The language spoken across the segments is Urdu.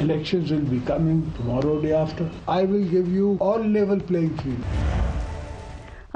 Elections will be coming tomorrow, day after. I will give you all level playing field.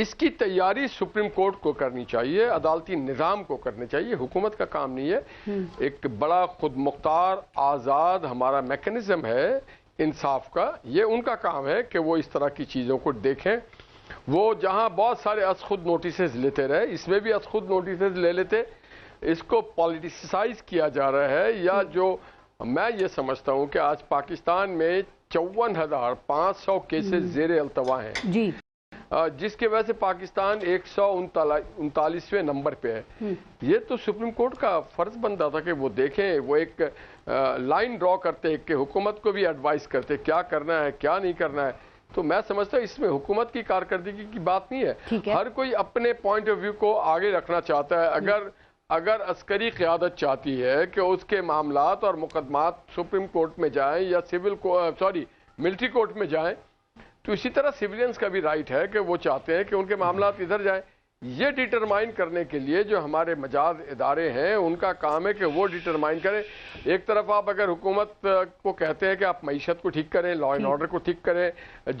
اس کی تیاری سپریم کورٹ کو کرنی چاہیے, عدالتی نظام کو کرنی چاہیے, حکومت کا کام نہیں ہے. ایک بڑا خود مختار آزاد ہمارا میکنزم ہے انصاف کا, یہ ان کا کام ہے کہ وہ اس طرح کی چیزوں کو دیکھیں. وہ جہاں بہت سارے از خود نوٹسز لیتے رہے, اس میں بھی از خود نوٹسز لے لیتے. اس کو پالیٹیسائز کیا جا رہا ہے, یا جو میں یہ سمجھتا ہوں کہ آج پاکستان میں 54,500 کیسز زیر التوا ہیں جی, جس کی وجہ سے پاکستان 139ویں نمبر پہ ہے. یہ تو سپریم کورٹ کا فرض بنتا تھا کہ وہ دیکھیں, وہ ایک لائن ڈرا کرتے کہ حکومت کو بھی ایڈوائز کرتے کیا کرنا ہے کیا نہیں کرنا ہے. تو میں سمجھتا ہوں اس میں حکومت کی کارکردگی کی بات نہیں ہے. ہر کوئی اپنے پوائنٹ آف ویو کو آگے رکھنا چاہتا ہے. اگر عسکری قیادت چاہتی ہے کہ اس کے معاملات اور مقدمات سپریم کورٹ میں جائیں یا ملٹری کورٹ میں جائیں, تو اسی طرح سیویلینز کا بھی رائٹ ہے کہ وہ چاہتے ہیں کہ ان کے معاملات ادھر جائیں. یہ ڈیٹرمائن کرنے کے لیے جو ہمارے مجاز ادارے ہیں ان کا کام ہے کہ وہ ڈیٹرمائن کریں. ایک طرف آپ اگر حکومت کو کہتے ہیں کہ آپ معیشت کو ٹھیک کریں, لا اینڈ آرڈر کو ٹھیک کریں,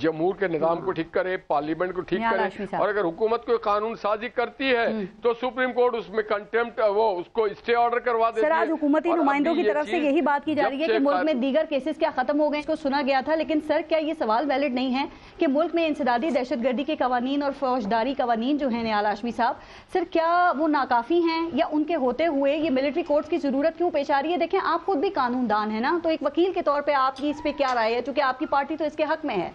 جمہور کے نظام کو ٹھیک کریں, پارلیمنٹ کو ٹھیک کریں, اور اگر حکومت کوئی قانون سازی کرتی ہے تو سپریم کورٹ اس میں کنٹمپٹ وہ اس کو اسٹے آرڈر کروا دیتی ہے. سر, آج حکومتی نمائندوں کی طرف سے یہی بات کی جا رہی ہے کہ ملک میں دیگر کیسز کیا ختم ہو گئے, اس کو سنا گیا تھا. لیکن سر, کیا یہ سوال ویلڈ نہیں ہے کہ ملک میں انسدادی دہشت گردی کے قوانین اور فوجداری قوانین جو ہیں نیال ہاشمی صاحب, سر کیا وہ ناکافی ہیں, یا ان کے ہوتے ہوئے یہ ملٹری کورٹس کی ضرورت کیوں پیش آ رہی ہے؟ دیکھیں, آپ خود بھی قانون دان ہیں نا, تو ایک وکیل کے طور پہ آپ کی اس پہ کیا رائے ہے, چونکہ آپ کی پارٹی تو اس کے حق میں ہے.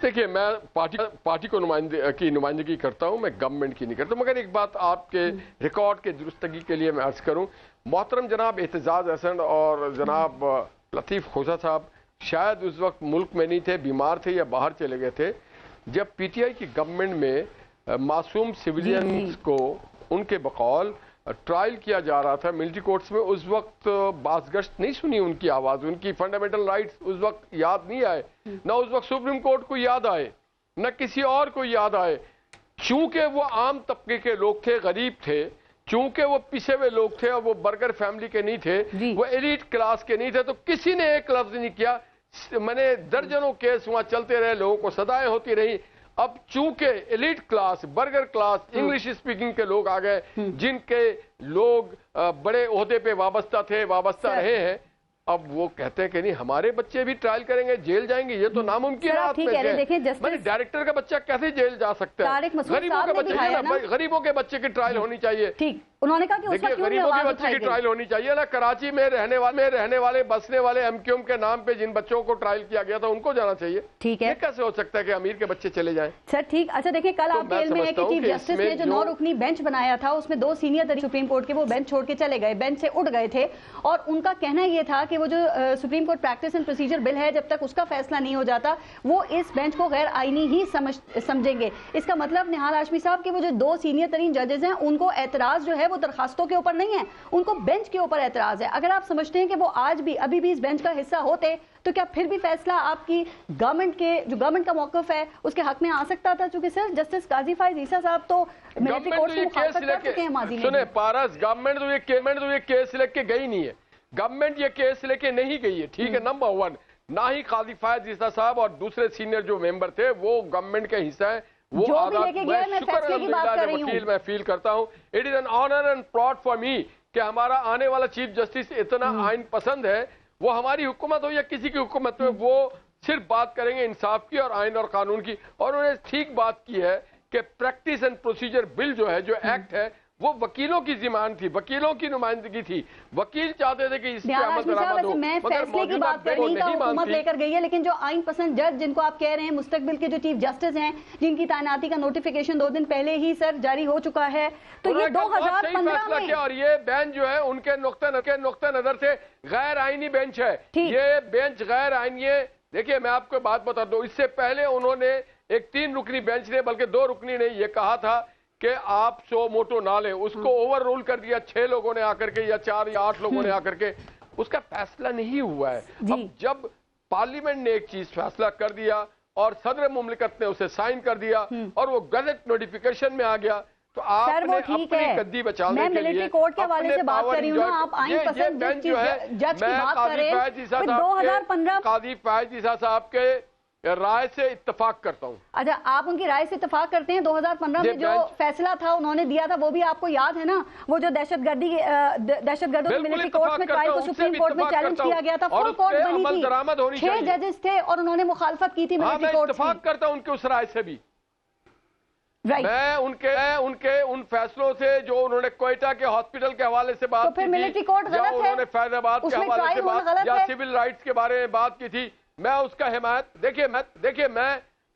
دیکھیے, میں پارٹی کو نمائندگی کرتا ہوں, میں گورنمنٹ کی نہیں کرتا. مگر ایک بات آپ کے ریکارڈ کے درستگی کے لیے میں عرض کروں, محترم جناب اعتزاز احسن اور جناب لطیف خوجہ صاحب شاید اس وقت ملک میں نہیں تھے, بیمار تھے یا باہر چلے گئے تھے جب پی ٹی آئی کی گورنمنٹ میں معصوم سویلینز کو ان کے بقول ٹرائل کیا جا رہا تھا ملٹری کورٹس میں. اس وقت باز گشت نہیں سنی ان کی آواز, ان کی فنڈامنٹل رائٹس اس وقت یاد نہیں آئے, نہ اس وقت سپریم کورٹ کو یاد آئے, نہ کسی اور کو یاد آئے. چونکہ وہ عام طبقے کے لوگ تھے, غریب تھے, چونکہ وہ پیچھے ہوئے لوگ تھے اور وہ برگر فیملی کے نہیں تھے, وہ ایلیٹ کلاس کے نہیں تھے, تو کسی نے ایک لفظ نہیں کیا. میں نے درجنوں کیس وہاں چلتے رہے, لوگوں کو سزائیں ہوتی رہی. اب چونکہ elite class, burger class, English speaking کے لوگ آ گئے, جن کے لوگ بڑے عہدے پہ وابستہ رہے ہیں, اب وہ کہتے ہیں کہ نہیں ہمارے بچے بھی ٹرائل کریں گے, جیل جائیں گے. یہ تو ناممکن ہے. ڈائریکٹر کا بچہ کیسے جیل جا سکتا ہے؟ غریبوں کے بچے کی ٹرائل ہونی چاہیے. انہوں نے کہا کہ غریبوں کے بچے کی ٹرائل ہونی چاہیے. نا کراچی میں رہنے والے بسنے والے ایم کیو ایم کے نام پہ جن بچوں کو ٹرائل کیا گیا تھا ان کو جانا چاہیے. ٹھیک ہے, یہ کیسے ہو سکتا ہے کہ امیر کے بچے چلے جائیں؟ سر ٹھیک. اچھا دیکھیں, کل آپ کے علم میں ہے کہ چیف جسٹس نے جو 9 رکنی بینچ بنایا تھا اس میں 2 سینئر سپریم کورٹ کے وہ بینچ چھوڑ کے چلے گئے, بینچ سے اٹھ گئے تھے, اور ان کا کہنا یہ تھا کہ وہ جو Supreme Court practice and procedure bill ہے جب تک اس کا فیصلہ نہیں ہو جاتا وہ اس بینچ کو غیر آئینی ہی سمجھیں گے. اس کا مطلب نیال ہاشمی صاحب کے وہ جو 2 سینئر ترین ججز ہیں ان کو اعتراض جو ہے وہ درخواستوں کے اوپر نہیں ہے, ان کو بینچ کے اوپر اعتراض ہے. اگر آپ سمجھتے ہیں کہ وہ آج بھی ابھی بھی اس بینچ کا حصہ ہوتے تو کیا پھر بھی فیصلہ آپ کی گورنمنٹ کا موقف ہے اس کے حق میں آ سکتا تھا؟ چونکہ سر جسٹس قاضی فائز عیسیٰ صاحب تو ملٹری کورٹ کی مخالفت کر چکے ہیں ماضی میں. سنیں پارس, گورنمنٹ تو یہ کیس لے کے گئی نہیں ہے, گورنمنٹ یہ کیس لے کے نہیں گئی ہے. ٹھیک ہے, نمبر 1, نہ ہی قاضی فائز عیسیٰ صاحب اور دوسرے سینئر جو ممبر تھے وہ گورنمنٹ کا حصہ ہے. وہ وکیل میں فیل کرتا ہوں, it is an honour and proud for me کہ ہمارا آنے والا چیف جسٹس اتنا آئین پسند ہے. وہ ہماری حکومت ہو یا کسی کی حکومت میں, وہ صرف بات کریں گے انصاف کی اور آئین اور قانون کی. اور انہوں نے ٹھیک بات کی ہے کہ پریکٹس اینڈ پروسیجر بل جو ہے, جو ایکٹ ہے, وہ وکیلوں کی ذمہ تھی, وکیلوں کی نمائندگی تھی. وکیل چاہتے تھے کہ اس پہ عمل درآمد ہو, میں فیصلے کی بات کر رہی ہوں حکومت لے کر گئی ہے, لیکن جو آئین پسند جج جن کو آپ کہہ رہے ہیں مستقبل کے جو چیف جسٹس ہیں جن کی تعیناتی کا نوٹیفیکیشن 2 دن پہلے ہی سر جاری ہو چکا ہے, تو یہ 2015 میں اور یہ بینچ جو ہے ان کے نقطہ نظر سے غیر آئینی بینچ ہے. یہ بینچ غیر آئینی ہے. دیکھیے میں آپ کو بات بتا دوں, اس سے پہلے انہوں نے ایک 3 رکنی بینچ نے, بلکہ 2 رکنی نے یہ کہا تھا کہ آپ سو موٹو نہ لیں, اس کو اوور رول کر دیا 6 لوگوں نے آ کر کے یا 4 یا 8 لوگوں نے آ کر کے, اس کا فیصلہ نہیں ہوا ہے. اب جب پارلیمنٹ نے ایک چیز فیصلہ کر دیا اور صدر مملکت نے اسے سائن کر دیا اور وہ گزٹ نوٹیفیکیشن میں آ گیا, تو آپ نے اپنی گدی بچانے کے لیے کورٹ کے حوالے سے بات کر رہی ہوں نا, آپ آئین پسند جج کی بات کر رہے ہیں. 2015 قاضی فائز عیسیٰ صاحب کے رائے سے اتفاق کرتا ہوں. اچھا آپ ان کی رائے سے اتفاق کرتے ہیں. 2015 میں جو فیصلہ تھا انہوں نے دیا تھا وہ بھی آپ کو یاد ہے نا, وہ جو دہشت گردوں کی ملٹری کورٹ میں ٹرائل کو سپریم کورٹ میں چیلنج کیا گیا تھا, فل کورٹ بنی تھی, 6 ججز تھے اور انہوں نے مخالفت کی تھی ملٹری کورٹ کی. میں اتفاق کرتا ہوں ان کے اس رائے سے بھی. میں ان فیصلوں سے جو انہوں نے کوئٹہ کے ہاسپٹل کے حوالے سے بات کی تھی, یا انہوں نے فیض آباد کے حوالے سے بات, یا سول رائٹس کے بارے میں بات کی تھی, میں اس کا حمایت. دیکھیے میں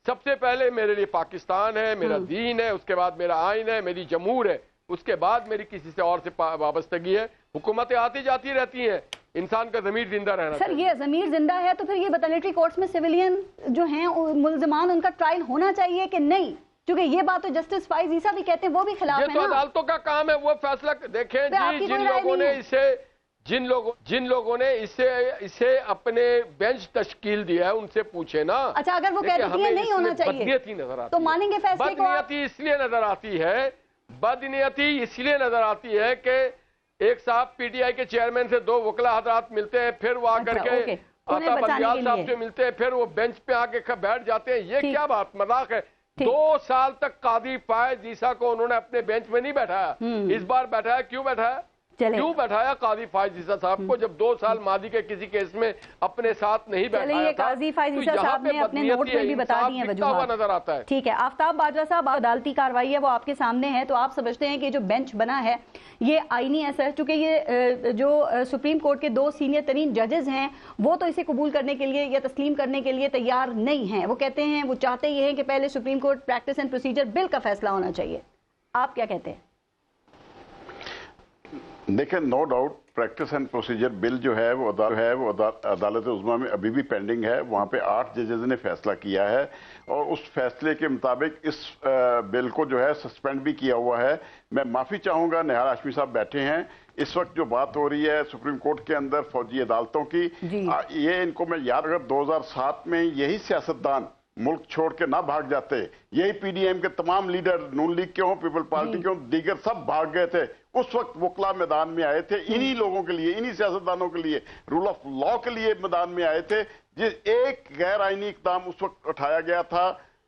سب سے پہلے میرے لیے پاکستان ہے, میرا دین ہے, اس کے بعد میرا آئین ہے, میری جمہور ہے, اس کے بعد میری کسی سے اور سے وابستگی ہے. حکومتیں آتی جاتی رہتی ہیں, انسان کا ضمیر زندہ رہنا. سر یہ ضمیر زندہ ہے تو پھر یہ ملٹری کورٹس میں سویلین جو ہیں ملزمان ان کا ٹرائل ہونا چاہیے کہ نہیں, کیونکہ یہ بات تو جسٹس فائز عیسیٰ بھی کہتے ہیں وہ بھی خلاف ہے نا. یہ تو عدالتوں کا کام ہے, وہ فیصلہ دیکھیں جی. جن لوگوں نے اسے اپنے بینچ تشکیل دیا ہے ان سے پوچھے نا. اچھا اگر وہ کہتے ہیں نہیں ہونا چاہیے بدنیتی نظر آتی تو مانیں گے فیصلے کو. بدنیتی اس لیے نظر آتی ہے کہ ایک صاحب پی ٹی آئی کے چیئرمین سے 2 وکلا حضرات ملتے ہیں, پھر وہ آ کر کے عطا بندیال صاحب سے ملتے ہیں, پھر وہ بینچ پہ آ کے بیٹھ جاتے ہیں. یہ کیا بات مذاق ہے. 2 سال تک قاضی فائز عیسیٰ کو انہوں نے اپنے بینچ میں نہیں بیٹھایا, اس بار بیٹھایا. کیوں بیٹھایا قاضی فائز عیسیٰ صاحب کو, جب 2 سال ماضی کے کسی کیس میں اپنے ساتھ نہیں بیٹھایا تھا. قاضی فائز عیسیٰ صاحب نے اپنے نوٹ میں بھی بتا دی ہیں وجوہات نظر آتا ہے. ٹھیک ہے آفتاب باجوہ صاحب, عدالتی کارروائی ہے وہ آپ کے سامنے ہے, تو آپ سمجھتے ہیں کہ جو بینچ بنا ہے یہ آئینی اثر, چونکہ یہ جو سپریم کورٹ کے 2 سینئر ترین ججز ہیں وہ تو اسے قبول کرنے کے لیے یا تسلیم کرنے کے لیے تیار نہیں ہیں. وہ کہتے ہیں, وہ چاہتے یہ ہیں کہ پہلے Supreme Court practice and procedure bill کا فیصلہ ہونا چاہیے. آپ کیا کہتے ہیں؟ دیکھیں no doubt practice and procedure bill جو ہے وہ عدالت عظمیٰ میں ابھی بھی پینڈنگ ہے. وہاں پہ 8 ججز نے فیصلہ کیا ہے اور اس فیصلے کے مطابق اس بل کو جو ہے سسپینڈ بھی کیا ہوا ہے. میں معافی چاہوں گا, نہال ہاشمی صاحب بیٹھے ہیں, اس وقت جو بات ہو رہی ہے سپریم کورٹ کے اندر فوجی عدالتوں کی, یہ ان کو میں یاد اگر 2007 میں یہی سیاستدان ملک چھوڑ کے نہ بھاگ جاتے, یہی پی ڈی ایم کے تمام لیڈر, نون لیگ کے ہوں, پیپل پارٹی کے ہوں, دیگر سب بھاگ گئے تھے. اس وقت وکلا میدان میں آئے تھے انہی لوگوں کے لیے, انہی سیاستدانوں کے لیے, رول آف لا کے لیے میدان میں آئے تھے. جس ایک غیر آئینی اقدام اس وقت اٹھایا گیا تھا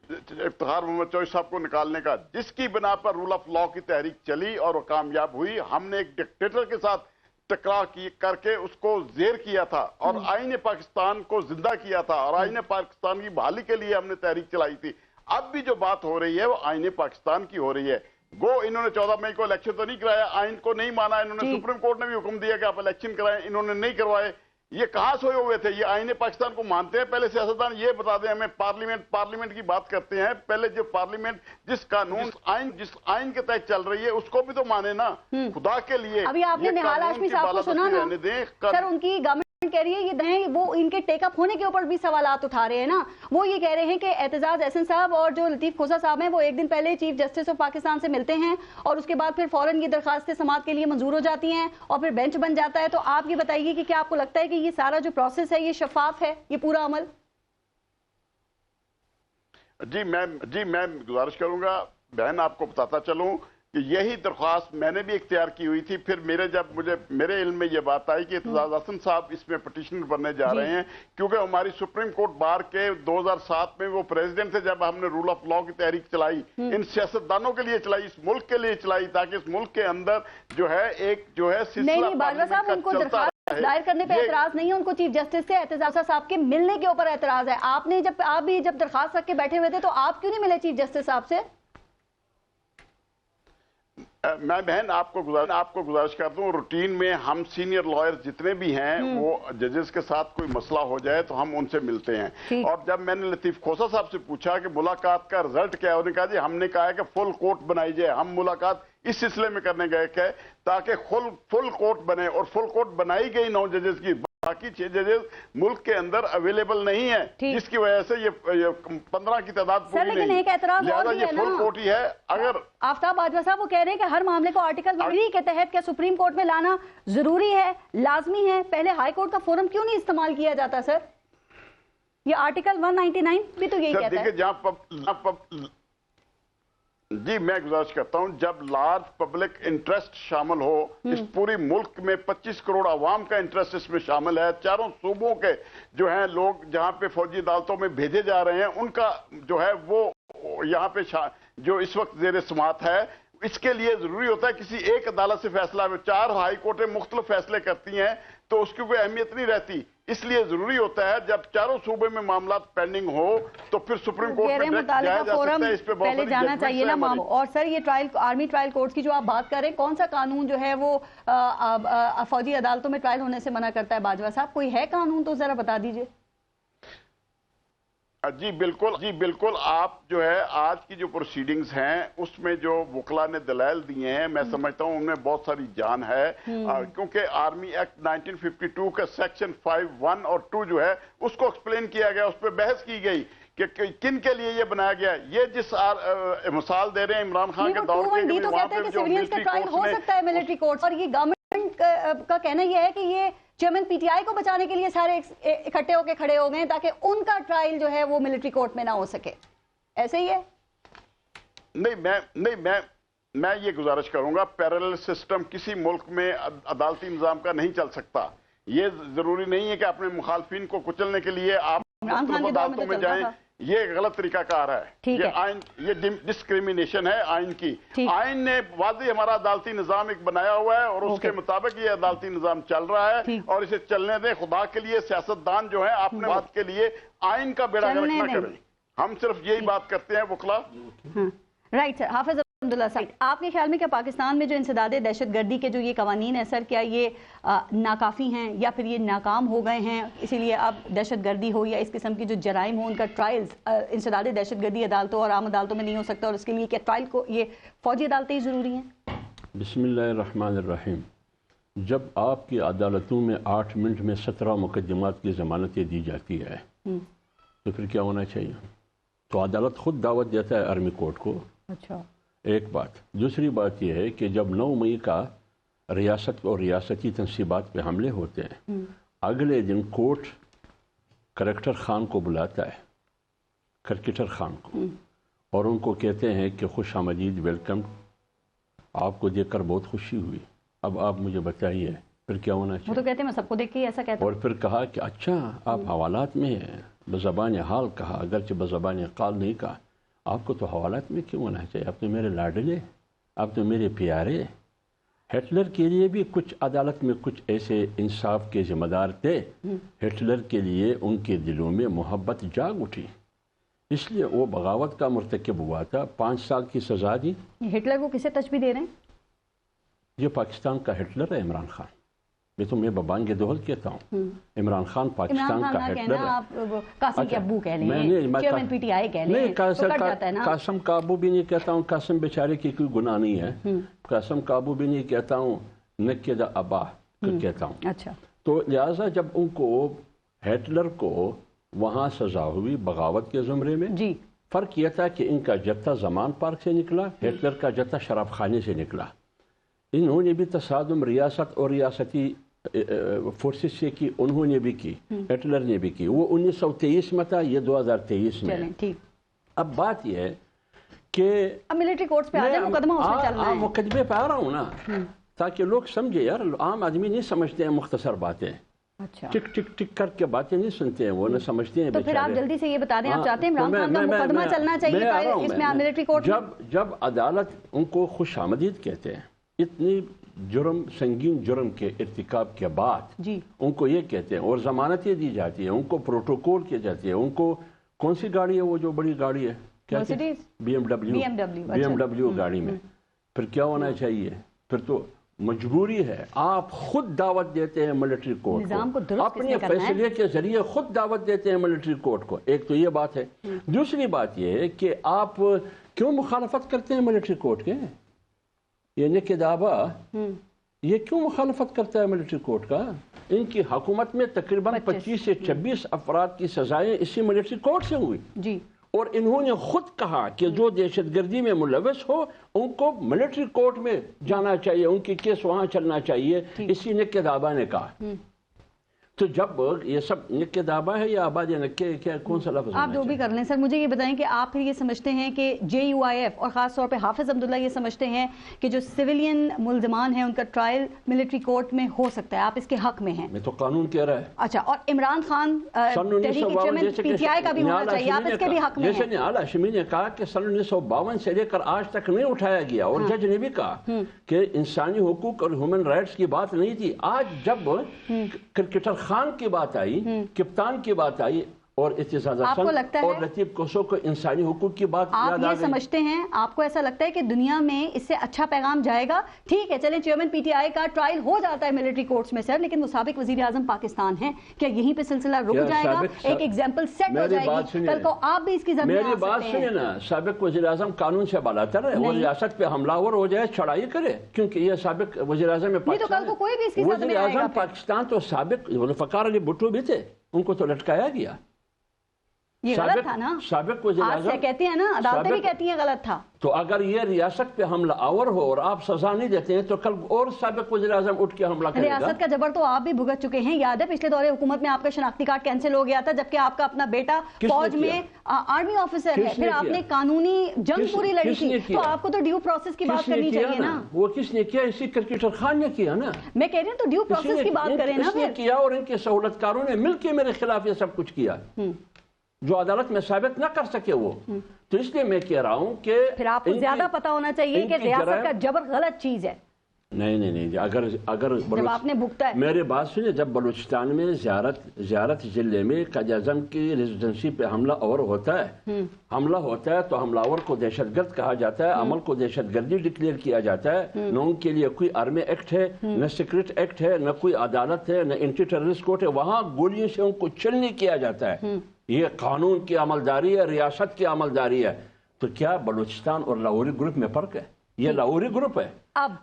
افتخار محمد چوہدری صاحب کو نکالنے کا, جس کی بنا پر رول آف لا کی تحریک چلی اور وہ کامیاب ہوئی. ہم نے ایک ڈکٹیٹر کے ساتھ ٹکراؤ کر کے اس کو زیر کیا تھا اور آئین پاکستان کو زندہ کیا تھا, اور آئین پاکستان کی بحالی کے لیے ہم نے تحریک چلائی تھی. اب بھی جو بات ہو رہی ہے وہ آئین پاکستان کی ہو رہی ہے. گو انہوں نے 14 مئی کو الیکشن تو نہیں کرایا, آئین کو نہیں مانا, انہوں نے سپریم کورٹ نے بھی حکم دیا کہ آپ الیکشن کرائیں, انہوں نے نہیں کروائے. یہ کہاں سوئے ہوئے تھے؟ یہ آئین پاکستان کو مانتے ہیں؟ پہلے سیاستدان یہ بتا دیں ہمیں. پارلیمنٹ کی بات کرتے ہیں, پہلے جو پارلیمنٹ جس آئین کے تحت چل رہی ہے اس کو بھی تو مانے نا, خدا کے لیے. ابھی آپ نے نہال ہاشمی صاحب کو سنا نا سر, ان کی گورنمنٹ کہہ رہی ہے یہ دہیں وہ ان کے ٹیک اپ ہونے کے اوپر بھی سوالات اٹھا رہے ہیں نا. وہ یہ کہہ رہے ہیں کہ اعتزاز احسن صاحب اور جو لطیف کھوسہ صاحب ہیں وہ ایک دن پہلے چیف جسٹس آف پاکستان سے ملتے ہیں اور اس کے بعد پھر فوراً یہ درخواستیں سماعت کے لیے منظور ہو جاتی ہیں اور پھر بینچ بن جاتا ہے. تو آپ یہ بتائیے کہ کیا آپ کو لگتا ہے کہ یہ سارا جو پروسیس ہے یہ شفاف ہے, یہ پورا عمل؟ جی میں گزارش کروں گا بہن, آپ کو بتاتا چلوں کہ یہی درخواست میں نے بھی اختیار کی ہوئی تھی. پھر میرے علم میں یہ بات آئی کہ اعتزاز احسن صاحب اس میں پٹیشنر بننے جا رہے ہیں, کیونکہ ہماری سپریم کورٹ بار کے 2007 میں وہ پریزیڈنٹ سے جب ہم نے رول آف لا کی تحریک چلائی, ان سیاستدانوں کے لیے چلائی, اس ملک کے لیے چلائی, تاکہ اس ملک کے اندر جو ہے ایک جو ہے نہیں باجوہ صاحب ان کو درخواست دائر کرنے پہ اعتراض نہیں ہے, ان کو چیف جسٹس سے اعتزاز صاحب کے ملنے کے اوپر اعتراض ہے. آپ بھی جب درخواست رکھ کے بیٹھے ہوئے تھے تو آپ کیوں نہیں ملے چیف جسٹس صاحب سے؟ میں بہن آپ کو گزارش کرتا ہوں, روٹین میں ہم سینئر لائر جتنے بھی ہیں وہ ججز کے ساتھ کوئی مسئلہ ہو جائے تو ہم ان سے ملتے ہیں. اور جب میں نے لطیف کھوسہ صاحب سے پوچھا کہ ملاقات کا رزلٹ کیا ہے, انہوں نے کہا جی ہم نے کہا ہے کہ فل کورٹ بنائی جائے. ہم ملاقات اس سلسلے میں کرنے گئے کہ تاکہ فل کورٹ بنے, اور فل کورٹ بنائی گئی 9 ججز کی. باقی 6 ججز ملک کے اندر اویلیبل نہیں ہیں, جس کی وجہ سے یہ 15 کی تعداد پوری نہیں. ایک اعتراض اور بھی ہے نا, فل کورٹ ہی ہے. اگر آفتاب باجوہ صاحب وہ کہہ رہے ہیں کہ ہر معاملے کو آرٹیکل 1 کے تحت کیا سپریم کورٹ میں لانا ضروری ہے, لازمی ہے؟ پہلے ہائی کورٹ کا فورم کیوں نہیں استعمال کیا جاتا سر؟ یہ آرٹیکل 199 بھی تو یہی کہتا ہے. جی میں گزارش کرتا ہوں، جب لارج پبلک انٹرسٹ شامل ہو، اس پوری ملک میں 25 کروڑ عوام کا انٹرسٹ اس میں شامل ہے، چاروں صوبوں کے جو ہیں لوگ جہاں پہ فوجی عدالتوں میں بھیجے جا رہے ہیں، ان کا جو ہے وہ یہاں پہ جو اس وقت زیر سماعت ہے، اس کے لیے ضروری ہوتا ہے کسی ایک عدالت سے فیصلہ، 4 ہائی کورٹیں مختلف فیصلے کرتی ہیں تو اس کی کوئی اہمیت نہیں رہتی، اس لیے ضروری ہوتا ہے جب چاروں صوبے میں معاملات پینڈنگ ہو تو پھر سپریم کورٹ میں ڈائریکٹ جایا جا سکتا ہے، اس پہ بہت پہلے جانا چاہیے نا معاملہ۔ اور سر یہ آرمی ٹرائل کورٹس کی جو آپ بات کر رہے ہیں، کون سا قانون جو ہے وہ فوجی عدالتوں میں ٹرائل ہونے سے منع کرتا ہے باجوہ صاحب؟ کوئی ہے قانون تو ذرا بتا دیجئے۔ جی بالکل، آپ جو ہے آج کی جو پروسیڈنگز ہیں اس میں جو وکلا نے دلائل دیے ہیں، میں سمجھتا ہوں ان میں بہت ساری جان ہے، کیونکہ آرمی ایکٹ 1952 کا سیکشن 5(1) اور 2 جو ہے اس کو ایکسپلین کیا گیا، اس پہ بحث کی گئی کہ کن کے لیے یہ بنایا گیا۔ یہ جس مثال دے رہے ہیں عمران خان کے دور کے، تو کہتے ہیں کہ سیویلینز کا ٹرائل ہو سکتا ہے ملٹری کورٹس، اور یہ گورنمنٹ کا کہنا یہ ہے کہ یہ چیئرمین پی ٹی آئی کو بچانے کے لیے سارے اکٹھے ہو کے کھڑے ہو گئے تاکہ ان کا ٹرائل جو ہے وہ ملٹری کورٹ میں نہ ہو سکے، ایسے ہی ہے؟ نہیں میں یہ گزارش کروں گا، پیرلل سسٹم کسی ملک میں عدالتی نظام کا نہیں چل سکتا۔ یہ ضروری نہیں ہے کہ اپنے مخالفین کو کچلنے کے لیے آپ مختلف عدالتوں میں جائیں، یہ غلط طریقہ کار ہے، یہ ڈسکریمنیشن ہے آئین کی۔ آئین نے واضح ہمارا عدالتی نظام ایک بنایا ہوا ہے اور اس کے مطابق یہ عدالتی نظام چل رہا ہے، اور اسے چلنے دیں۔ خدا کے لیے سیاستدان جو ہیں اپنے بات کے لیے آئین کا بیڑا غرق نہ کریں، ہم صرف یہی بات کرتے ہیں وکلا۔ رائٹ سر، حافظ عبداللہ صاحب، آپ کے خیال میں کیا پاکستان میں جو انسداد دہشت گردی کے جو یہ قوانین ہیں سر، کیا یہ ناکافی ہیں یا پھر یہ ناکام ہو گئے ہیں، اسی لیے اب دہشت گردی ہو یا اس قسم کی جو جرائم ہو ان کا ٹرائلز انسداد دہشت گردی عدالتوں اور عام عدالتوں میں نہیں ہو سکتا، اور اس کے لیے کیا ٹرائل کو یہ فوجی عدالتیں ہی ضروری ہیں؟ بسم اللہ الرحمن الرحیم۔ جب آپ کی عدالتوں میں 8 منٹ میں 17 مقدمات کی ضمانتیں دی جاتی ہے تو پھر کیا ہونا چاہیے؟ تو عدالت خود دعوت دیتا ہے آرمی کورٹ کو۔ اچھا، ایک بات۔ دوسری بات یہ ہے کہ جب 9 مئی کا ریاست اور ریاستی تنصیبات پہ حملے ہوتے ہیں، اگلے دن کورٹ کریکٹر خان کو بلاتا ہے، کرکٹر خان کو، اور ان کو کہتے ہیں کہ خوش آمدید، ویلکم، آپ کو دیکھ کر بہت خوشی ہوئی، اب آپ مجھے بتائیے پھر کیا ہونا چاہیے؟ وہ تو کہتے ہیں میں سب کو دیکھ کے ایسا کہتا ہوں۔ اور پھر کہا کہ اچھا آپ حوالات میں ہیں، بزبان حال کہا، اگرچہ بزبان قال نہیں کہا، آپ کو تو حوالات میں کیوں ہونا چاہیے؟ آپ تو میرے لاڈلے، آپ تو میرے پیارے۔ ہٹلر کے لیے بھی کچھ عدالت میں کچھ ایسے انصاف کے ذمہ دار تھے، ہٹلر کے لیے ان کے دلوں میں محبت جاگ اٹھی، اس لیے وہ بغاوت کا مرتکب ہوا تھا، 5 سال کی سزا دی۔ ہٹلر کو کسے تشبیہ دے رہے ہیں؟ یہ پاکستان کا ہٹلر ہے عمران خان، یہ تو میں ببانگ دہل کہتا ہوں، عمران خان پاکستان کا ہٹلر ہے۔ آپ قاسم کے ابو کہہ لیں، چیئرمین پی ٹی آئی کہہ لیں، قاسم کا ابو بھی نہیں کہتا ہوں، قاسم بیچارے کی کوئی گناہ نہیں ہے، قاسم کا ابو بھی نہیں کہتا ہوں، نکیدہ ابا کہتا ہوں۔ اچھا، تو لہٰذا جب ان کو ہٹلر کو وہاں سزا ہوئی بغاوت کے زمرے میں، جی، فرق یہ تھا کہ ان کا جتھا زمان پارک سے نکلا، ہٹلر کا جتھا شراب خانے سے نکلا۔ انہوں نے بھی تصادم ریاست اور ریاستی فورسز سے کی، انہوں نے بھی کی، ہٹلر نے بھی کی، وہ 1923 میں تھا، یہ 2023 میں۔ اب بات یہ ہے کہ اب ملٹری کورٹس پہ آ جائیں، مقدمہ اس میں چل رہا ہے، مقدمے پہ آ رہا ہوں نا، تاکہ لوگ سمجھے، یار عام آدمی نہیں سمجھتے ہیں مختصر باتیں، ٹک ٹک ٹک کر کے باتیں نہیں سنتے ہیں، وہ نہ سمجھتے ہیں۔ تو پھر آپ جلدی سے یہ بتا دیں، آپ چاہتے ہیں عمران خان کا مقدمہ چلنا چاہیے اس میں ملٹری کورٹ؟ جب عدالت ان کو خوش آمدید کہتے ہیں، اتنی جرم، سنگین جرم کے ارتکاب کے بعد ان کو یہ کہتے ہیں، اور ضمانتیں دی جاتی ہیں، ان کو پروٹوکول کی جاتی ہے، ان کو کون سی گاڑی ہے وہ جو بڑی گاڑی ہے، بی ایم ڈبلیو گاڑی میں، پھر کیا ہونا چاہیے؟ پھر تو مجبوری ہے، آپ خود دعوت دیتے ہیں ملٹری کورٹ کو، اپنے فیصلے کے ذریعے خود دعوت دیتے ہیں ملٹری کورٹ کو، ایک تو یہ بات ہے۔ دوسری بات یہ ہے کہ آپ کیوں مخالفت کرتے ہیں ملٹری کورٹ کے؟ یہ نکدابا یہ کیوں مخالفت کرتا ہے ملٹری کورٹ کا؟ ان کی حکومت میں تقریباً 25 سے 26 افراد کی سزائیں اسی ملٹری کورٹ سے ہوئی، جی، اور انہوں نے خود کہا کہ جو دہشت گردی میں ملوث ہو ان کو ملٹری کورٹ میں جانا چاہیے، ان کی کیس وہاں چلنا چاہیے، اسی نکدابا نے کہا۔ تو جب یہ سب نکے دابا ہے یا آباد نکے کیا کون سا لفظ؟ آپ جو بھی کر لیں سر، مجھے یہ بتائیں کہ آپ پھر یہ سمجھتے ہیں کہ JUIF اور خاص طور پہ حافظ عبداللہ یہ سمجھتے ہیں کہ جو سویلین ملزمان ہیں ان کا ٹرائل ملٹری کورٹ میں ہو سکتا ہے، آپ اس کے حق میں ہیں؟ میں تو قانون کہہ رہا ہے. اچھا، اور عمران خان تحریک چیئرمین PTI کا بھی ہونا چاہیے، آپ اس کے بھی حق میں ہیں؟ جیسے نہال ہاشمی نے کہا کہ سن 1952 سے لے کر آج تک نہیں اٹھایا گیا، اور جج نے بھی کہا کہ انسانی حقوق اور ہیومن رائٹس کی بات نہیں تھی. آج جب کرکٹر خان کی بات آئی، کپتان کی بات آئی، اور اعتزاز حسن اور لطیف کوسو کو انسانی حقوق کی بات یاد آ گئی. آپ یہ سمجھتے ہیں، آپ کو ایسا لگتا ہے کہ دنیا میں اس سے اچھا پیغام جائے گا؟ ٹھیک ہے، چلیں چیئرمین PTI کا ٹرائل ہو جاتا ہے ملٹری کورٹس میں سر، لیکن وہ سابق وزیر اعظم پاکستان ہیں، کیا یہیں پہ سلسلہ رک جائے گا؟ ایک ایگزامپل سیٹ ہو جائے گی، کل کو آپ بھی اس کی زمین میری بات سنیں نا. سابق وزیر اعظم قانون سے بالاتر ہے، وہ ریاست پہ حملہ آور ہو جائے چڑھائی کرے، کیونکہ یہ سابق وزیر اعظم وزیر اعظم پاکستان تو سابق ذوالفقار علی بھٹو بھی تھے، ان کو تو لٹکایا گیا. یہ غلط تھا نا، سابق وزیر اعظم کہتی ہیں نا، عدالتیں بھی کہتی ہیں غلط تھا. تو اگر یہ ریاست پہ حملہ آور ہو اور آپ سزا نہیں دیتے ہیں تو کل اور سابق وزیر اعظم اٹھ کے حملہ کرے گا. ریاست کا جبر تو آپ بھی بھگت چکے ہیں. یاد ہے پچھلے دور حکومت میں آپ کا شناختی کارڈ کینسل ہو گیا تھا، جبکہ آپ کا اپنا بیٹا فوج میں آرمی آفیسر ہے. پھر آپ نے قانونی جنگ پوری لڑی تھی، تو آپ کو تو ڈیو پروسیس کی بات کرنی چاہیے نا. وہ کس نے کیا؟ اسی کرکٹر خان نے کیا نا. میں کہہ رہی ہوں تو ڈیو پروسیس کی بات کریں نا. اس نے کیا اور ان کے سہولت کاروں نے مل کے میرے خلاف یہ سب کچھ کیا جو عدالت میں ثابت نہ کر سکے وہ. تو اس لیے میں کہہ رہا ہوں کہ پھر آپ کو زیادہ پتا ہونا چاہیے کہ ریاست کا جبر غلط چیز ہے. نہیں اگر جب آپ نے بھگتا ہے. میری بات سنیں، جب بلوچستان میں زیارت ضلع میں قائد اعظم کی ریزیڈنسی پہ حملہ آور ہوتا ہے تو حملہ آور کو دہشت گرد کہا جاتا ہے، عمل کو دہشت گردی ڈکلیئر کیا جاتا ہے. نہ ان کے لیے کوئی آرمی ایکٹ ہے، نہ سیکرٹ ایکٹ ہے، نہ کوئی عدالت ہے، نہ اینٹی ٹیررسٹ کورٹ ہے. وہاں گولیوں سے ان کو چل نہیں کیا جاتا ہے. یہ قانون کی عملداری ہے، ریاست کی عملداری ہے. تو کیا بلوچستان اور لاہوری گروپ میں فرق ہے؟ یہ لاہوری گروپ ہے.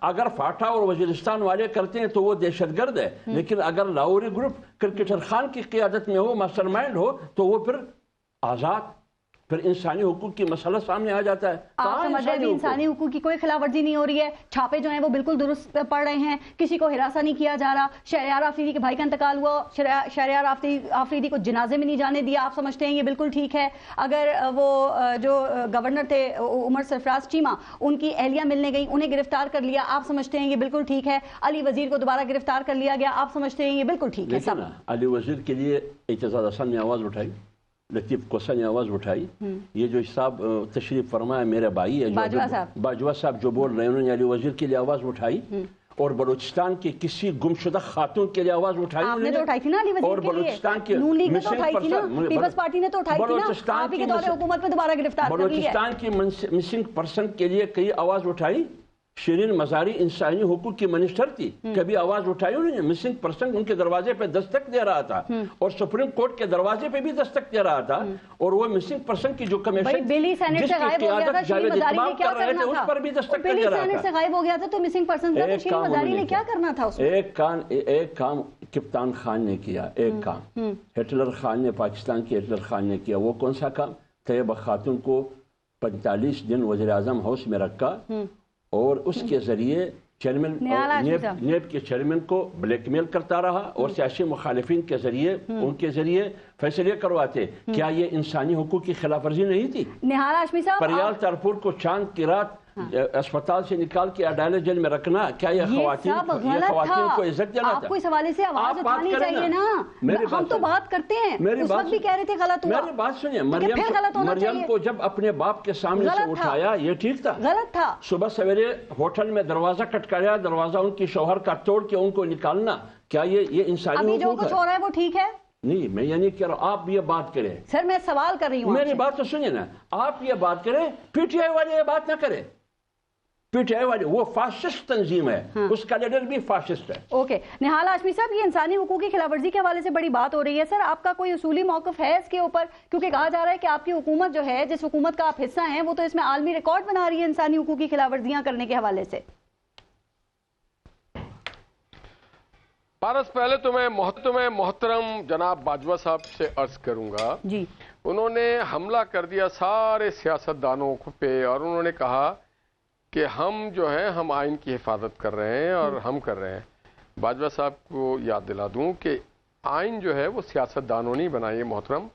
اگر فاٹا اور وزیرستان والے کرتے ہیں تو وہ دہشت گرد ہے، لیکن اگر لاہوری گروپ کرکٹر خان کی قیادت میں ہو، ماسٹر مائنڈ ہو، تو وہ پھر آزاد، پھر انسانی حقوق کی مسئلہ سامنے آ جاتا ہے. آپ سمجھ رہے ہیں انسانی حقوق کی کوئی خلاف ورزی نہیں ہو رہی ہے، چھاپے جو ہیں وہ بالکل درست پڑ رہے ہیں، کسی کو ہراساں نہیں کیا جا رہا. شہریار آفریدی کے بھائی کا انتقال ہوا، شہریار آفریدی کو جنازے میں نہیں جانے دیا، آپ سمجھتے ہیں یہ بالکل ٹھیک ہے؟ اگر وہ جو گورنر تھے عمر سرفراز چیمہ، ان کی اہلیہ ملنے گئی، انہیں گرفتار کر لیا، آپ سمجھتے ہیں یہ بالکل ٹھیک ہے؟ علی وزیر کو دوبارہ گرفتار کر لیا گیا، آپ سمجھتے ہیں یہ بالکل ٹھیک ہے؟ علی وزیر کے لیے اعتزاز حسن نے آواز اٹھائی، لطیف کوسا نے آواز اٹھائی. یہ جو صاحب تشریف فرمایا میرے بھائی ہے باجوہ صاحب جو بول رہے ہیں، انہوں نے علی وزیر کے لیے آواز اٹھائی، اور بلوچستان کی کسی گمشدہ خاتون کے لیے آواز اٹھائی. آپ نے تو اٹھائی تھی نا علی وزیر کے لیے، بلوچستان کی نون لیگ نے تو اٹھائی تھی نا، پیپلز پارٹی نے تو اٹھائی تھی نا، آپ ہی کے دور حکومت میں دوبارہ گرفتار کر لی ہے. بلوچستان کی مسنگ پرسن کے لیے کئی آواز اٹھائی. شیرین مزاری انسانی حقوق کی منسٹر تھی، کبھی آواز اٹھائی انہوں نے؟ مسنگ پرسن ان کے دروازے پہ دستک دے رہا تھا، اور سپریم کورٹ کے دروازے پہ بھی دستک دے رہا تھا. اور وہ مسنگ پرسن کی جو کمیشن بلی سینٹ سے غائب ہو گیا تھا، شیرین مزاری نے کیا کرنا تھا؟ اس پر بھی دستک دے رہا تھا. بلی سینٹ سے غائب ہو گیا تھا تو مسنگ پرسن کا تو شیرین مزاری نے کیا کرنا تھا اس میں؟ ایک کام کپتان خان نے کیا، ایک کام ہٹلر خان نے، پاکستان کے ہٹلر خان نے کیا. وہ کون سا کام؟ طیبہ خاتون کو 45 دن وزیر اعظم ہاؤس میں رکھا، اور اس کے ذریعے چیئرمین نیب کے چیئرمین کو بلیک میل کرتا رہا، اور سیاسی مخالفین کے ذریعے ان کے ذریعے فیصلے کرواتے. کیا یہ انسانی حقوق کی خلاف ورزی نہیں تھی؟ نہال ہاشمی صاحب، پریال ترپور کو چاند کی رات اسپتال سے نکال کے اڈالہ جیل میں رکھنا، کیا یہ خواتین کو عزت دینا تھا؟ آپ کو اس حوالے سے آواز اٹھانی چاہیے نا. ہم تو بات کرتے ہیں، اس وقت بھی کہہ رہے تھے غلط ہوا. میری بات سنیے، مریم کو جب اپنے باپ کے سامنے سے اٹھایا یہ ٹھیک تھا؟ غلط تھا. صبح سویرے ہوٹل میں دروازہ کٹکایا، دروازہ ان کی شوہر کا توڑ کے ان کو نکالنا، کیا یہ انسانی حقوق ہے؟ ابھی جو کچھ ہو رہا ہے وہ ٹھیک ہے؟ نہیں، میں یہ نہیں کہہ رہا ہوں. آپ یہ بات کریں. سر میں سوال کر رہی ہوں، میری بات تو سنیے نا. آپ یہ بات کریں، PTI والے یہ بات نہ کریں. PTI والے وہ فاسسٹ تنظیم ہے، اس کا لیڈر بھی فاسسٹ ہے. اوکے، نہال ہاشمی صاحب، یہ انسانی حقوق کی خلاف ورزی کے حوالے سے بڑی بات ہو رہی ہے. سر آپ کا کوئی اصولی موقف ہے اس کے اوپر؟ کیونکہ کہا جا رہا ہے کہ آپ کی حکومت جو ہے، جس حکومت کا آپ حصہ ہیں، وہ تو اس میں عالمی ریکارڈ بنا رہی ہے انسانی حقوق کی خلاف ورزیاں کرنے کے حوالے سے. پارس، پہلے تو میں محترم جناب باجوہ صاحب سے عرض کروں گا. جی، انہوں نے حملہ کر دیا سارے سیاستدانوں پہ، اور انہوں نے کہا کہ ہم جو ہے ہم آئین کی حفاظت کر رہے ہیں اور ہم کر رہے ہیں. باجوہ صاحب کو یاد دلا دوں کہ آئین جو ہے وہ سیاستدانوں نے بنائی ہے محترم،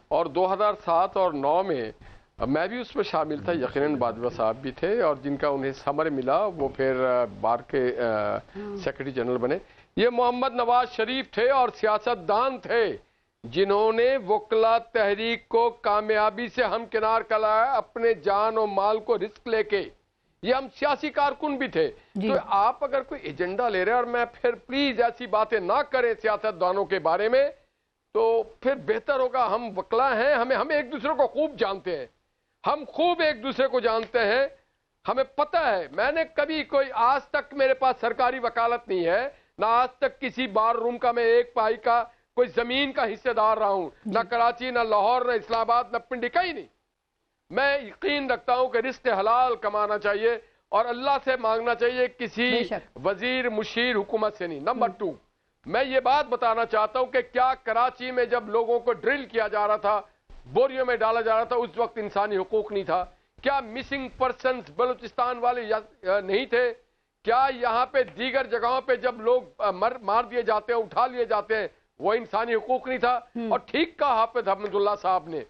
اور 2007 اور 2009 میں میں بھی اس میں شامل تھا، یقیناً باجوہ صاحب بھی تھے، اور جن کا انہیں ثمر ملا وہ پھر بار کے سیکرٹری جنرل بنے۔ یہ محمد نواز شریف تھے اور سیاستدان تھے جنہوں نے وکلا تحریک کو کامیابی سے ہمکنار کرایا اپنے جان و مال کو رسک لے کے۔ یہ ہم سیاسی کارکن بھی تھے۔ تو آپ اگر کوئی ایجنڈا لے رہے ہیں، اور میں پھر پلیز ایسی باتیں نہ کریں سیاستدانوں کے بارے میں، تو پھر بہتر ہوگا۔ ہم وکلا ہیں، ہم ایک دوسرے کو خوب جانتے ہیں، ہم خوب ایک دوسرے کو جانتے ہیں، ہمیں پتہ ہے۔ میں نے کبھی کوئی آج تک میرے پاس سرکاری وکالت نہیں ہے، نہ آج تک کسی بار روم کا میں ایک پائی کا کوئی زمین کا حصے دار رہا ہوں، نہ کراچی، نہ لاہور، نہ اسلام آباد، نہ پنڈی، کہیں نہیں۔ میں یقین رکھتا ہوں کہ رزق حلال کمانا چاہیے اور اللہ سے مانگنا چاہیے، کسی وزیر مشیر حکومت سے نہیں۔ نمبر 2، میں یہ بات بتانا چاہتا ہوں کہ کیا کراچی میں جب لوگوں کو ڈرل کیا جا رہا تھا، بوریوں میں ڈالا جا رہا تھا، اس وقت انسانی حقوق نہیں تھا؟ کیا مسنگ پرسنز بلوچستان والے نہیں تھے؟ کیا یہاں پہ دیگر جگہوں پہ جب لوگ مار دیے جاتے ہیں، اٹھا لیے جاتے ہیں، وہ انسانی حقوق نہیں تھا؟ اور ٹھیک کہا حافظ احمد اللہ صاحب نے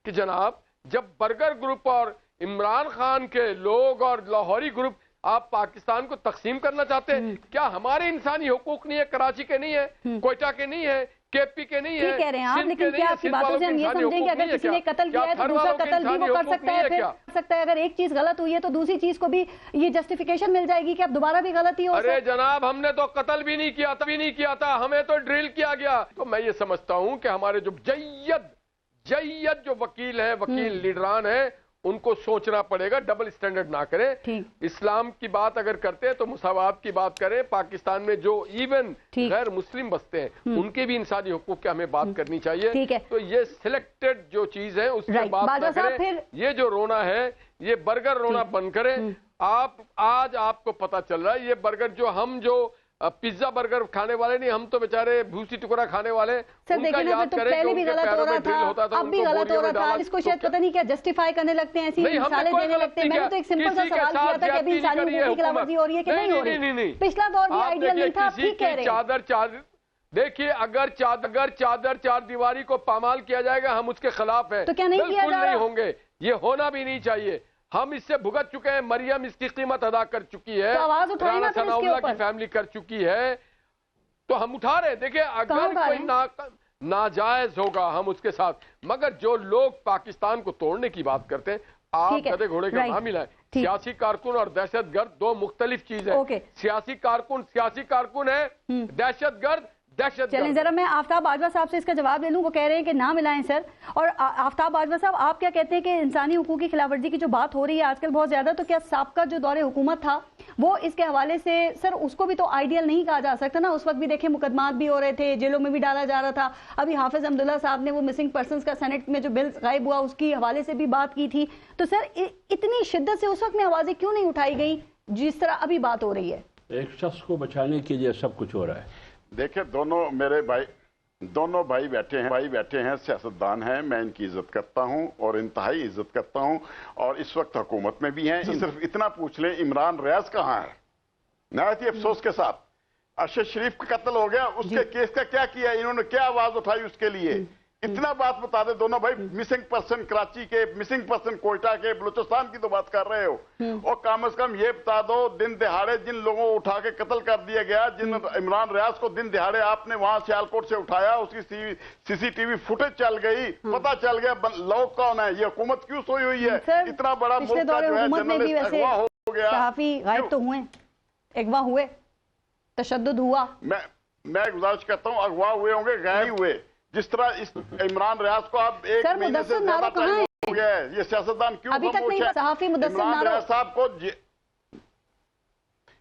کہ جناب جب برگر گروپ اور عمران خان کے لوگ اور لاہوری گروپ آپ پاکستان کو تقسیم کرنا چاہتے ہیں، کیا ہمارے انسانی حقوق نہیں ہے؟ کراچی کے نہیں ہے، کوئٹہ کے نہیں ہے، کے پی کے نہیں ہے، کہہ رہے ہیں آپ، لیکن کیا آپ کی باتوں سے ہم یہ سمجھیں کہ اگر کسی نے قتل کیا ہے تو دوسرا قتل بھی وہ کر سکتا ہے، پھر کر سکتا ہے؟ اگر ایک چیز غلط ہوئی ہے تو دوسری چیز کو بھی یہ جسٹیفیکیشن مل جائے گی کہ اب دوبارہ بھی غلطی ہو؟ ارے جناب، ہم نے تو قتل بھی نہیں کیا تھا، ہمیں تو ڈرل کیا گیا۔ تو میں یہ سمجھتا ہوں کہ ہمارے جو جید جو وکیل ہیں، وکیل لیڈران ہیں، ان کو سوچنا پڑے گا، ڈبل سٹینڈرڈ نہ کریں۔ اسلام کی بات اگر کرتے ہیں تو مساوات کی بات کریں۔ پاکستان میں جو ایون غیر مسلم بستے ہیں ان کے بھی انسانی حقوق کی ہمیں بات کرنی چاہیے۔ تو یہ سلیکٹڈ جو چیز ہے اس پہ بات نہ کریں۔ یہ جو رونا ہے یہ برگر رونا بند کریں۔ آج آپ کو پتا چل رہا ہے یہ برگر جو پیزا برگر کھانے والے نہیں، ہم تو بیچارے بھوسی ٹکڑا کھانے والے۔ سر دیکھیں نا، تو پہلے بھی غلط ہو رہا تھا، اب بھی غلط ہو رہا تھا، اس کو شاید پتہ نہیں کیا جسٹیفائی کرنے لگتے ہیں، ایسی مثالیں دینے لگتے ہیں۔ میں نے تو ایک سمپل سا سوال کیا تھا کہ ابھی انسانی حقوق کی خلاف ورزی ہو رہی ہے کہ نہیں ہو رہی؟ پچھلا دور بھی آئیڈیل نہیں تھا، ٹھیک کہہ رہے ہیں۔ دیکھیے اگر چادر چار دیواری کو پامال کیا جائے گا ہم اس کے خلاف ہیں، تو کیا نہیں کیا جا رہا؟ نہیں ہوں گے، یہ ہونا بھی نہیں چاہیے۔ ہم اس سے بھگت چکے ہیں، مریم اس کی قیمت ادا کر چکی ہے، رانا ثناء اللہ کی فیملی کر چکی ہے، تو ہم اٹھا رہے ہیں۔ دیکھیں اگر کوئی ناجائز ہوگا ہم اس کے ساتھ، مگر جو لوگ پاکستان کو توڑنے کی بات کرتے ہیں، آپ گدے گھوڑے کا نام ملائیں۔ سیاسی کارکن اور دہشت گرد دو مختلف چیز ہے۔ سیاسی کارکن ہے، دہشت گرد چلیں ذرا میں آفتاب باجوہ صاحب سے اس کا جواب لے لوں۔ وہ کہہ رہے ہیں کہ نہ ملائیں سر۔ اور آفتاب باجوہ صاحب، آپ کیا کہتے ہیں کہ انسانی حقوق کی خلاف ورزی کی جو بات ہو رہی ہے آج کل بہت زیادہ، تو کیا سابقہ جو دور حکومت تھا وہ اس کے حوالے سے سر اس کو بھی تو آئیڈیل نہیں کہا جا سکتا نا؟ اس وقت بھی دیکھیں مقدمات بھی ہو رہے تھے، جیلوں میں بھی ڈالا جا رہا تھا۔ ابھی حافظ احمد اللہ صاحب نے وہ مسنگ پرسنز کا سینٹ میں جو بل غائب ہوا اس کی حوالے سے بھی بات کی تھی۔ تو سر اتنی شدت سے اس وقت میں آوازیں کیوں نہیں اٹھائی گئی جس طرح ابھی بات ہو رہی ہے؟ ایک شخص کو بچانے کے لیے سب کچھ ہو رہا ہے۔ دیکھیں دونوں بھائی بیٹھے ہیں، سیاستدان ہیں، میں ان کی عزت کرتا ہوں اور انتہائی عزت کرتا ہوں، اور اس وقت حکومت میں بھی ہیں۔ صرف اتنا پوچھ لیں عمران ریاض کہاں ہے؟ نہایت ہی افسوس کے ساتھ ارشد شریف کا قتل ہو گیا، اس کے کیس کا کیا کیا؟ انہوں نے کیا آواز اٹھائی اس کے لیے؟ اتنا بات بتا دے دونوں بھائی۔ مسنگ پرسن کراچی کے، مسنگ پرسن کوئٹہ کے، بلوچستان کی تو بات کر رہے ہو، اور کم از کم یہ بتا دو دن دہاڑے جن لوگوں کو اٹھا کے قتل کر دیا گیا، جن عمران ریاض کو دن دہاڑے آپ نے وہاں سیالکوٹ سے اٹھایا، اس کی سی سی ٹی وی فوٹیج چل گئی، پتہ چل گیا لوگ کون ہے، یہ حکومت کیوں سوئی ہوئی ہے؟ اتنا بڑا ملک کا جو ہے جرنلسٹ اغوا ہو گیا، صحافی غائب تو ہوئے، اغوا ہوئے، تشدد ہوا۔ میں گزارش کرتا ہوں اغوا ہوئے ہوں گے، غائب ہوئے۔ جس طرح اس عمران ریاض کو اب ایک مہینے سے زیادہ ٹائم ہو گیا ہے، یہ سیاستدان کیوں خاموش ہے؟ عمران ریاض صاحب کو